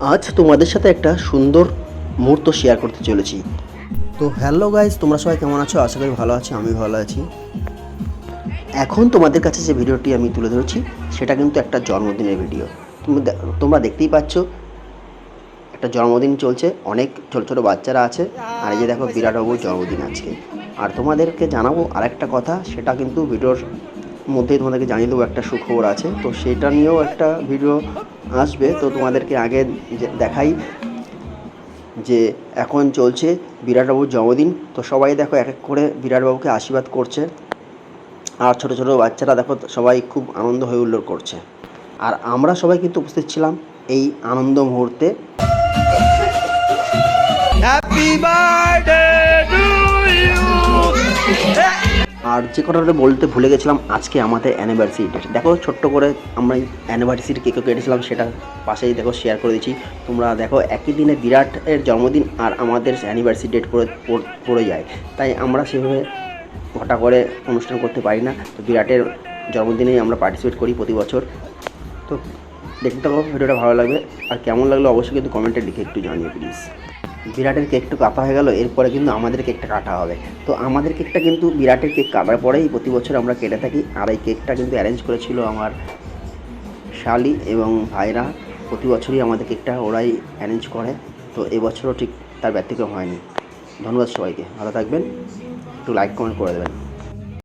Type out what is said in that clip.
আজ তোমাদের সাথে একটা সুন্দর মুহূর্ত শেয়ার করতে চলেছি। তো হ্যালো গাইজ, তোমরা সবাই কেমন আছো? আশা করি ভালো আছি, আমি ভালো আছি। এখন তোমাদের কাছে যে ভিডিওটি আমি তুলে ধরছি সেটা কিন্তু একটা জন্মদিনের ভিডিও। তোমরা দেখতেই পাচ্ছ একটা জন্মদিন চলছে, অনেক ছোটো ছোটো বাচ্চারা আছে। আর এই যে দেখো বিরাটবাবুর জন্মদিন আজকে। আর তোমাদেরকে জানাবো আরেকটা কথা, সেটা কিন্তু ভিডিওর মধ্যেই তোমাদেরকে জানিয়ে দেবো, একটা সুখবর আছে। তো সেটা নিয়েও একটা ভিডিও আসবে। তো তোমাদেরকে আগে দেখাই যে এখন চলছে বিরাটবাবুর জন্মদিন। তো সবাই দেখো এক এক করে বিরাটবাবুকে আশীর্বাদ করছে। আর ছোটো ছোটো বাচ্চারা দেখো সবাই খুব আনন্দ হয়ে হুল্লোড় করছে। আর আমরা সবাই কিন্তু উপস্থিত ছিলাম এই আনন্দ মুহূর্তে। Happy birthday to you. আর যে কথাটা বলতে ভুলে গেছিলাম, আজকে আমাদের অ্যানিভার্সারি ডেট। দেখো ছোট্ট করে আমরা অ্যানিভার্সারি কেকও কেটেছিলাম, সেটা পাশেই দেখো শেয়ার করে দিচ্ছি। তোমরা দেখো একই দিনে বিরাটের জন্মদিন আর আমাদের অ্যানিভার্সারি ডেট পড়ে যায়, তাই আমরা সেভাবে হঠাৎ করে অনুষ্ঠান করতে পারি না। তো বিরাটের জন্মদিনেই আমরা পার্টিসিপেট করি প্রতি বছর। তো দেখতে থাকো, ভিডিওটা ভালো লাগবে। আর কেমন লাগলো অবশ্যই কিন্তু কমেন্টে লিখে একটু জানিয়ে প্লিজ। বিরাটের কেকটা কাটা হয়ে গেল, এরপরে কিন্তু আমাদের কেকটা কাটা হবে। তো আমাদের কেকটা কিন্তু বিরাটের কেক কাটার পরেই প্রতি বছর আমরা কেটে থাকি। আর এই কেকটা কিন্তু অ্যারেঞ্জ করেছিল আমার শালি এবং ভাইরা। প্রতি বছরই আমাদের কেকটা ওরাই অ্যারেঞ্জ করে। তো এবছরও ঠিক তার ব্যতিক্রম হয়নি। ধন্যবাদ সবাইকে, ভালো থাকবেন, একটু লাইক কমেন্ট করে দেবেন।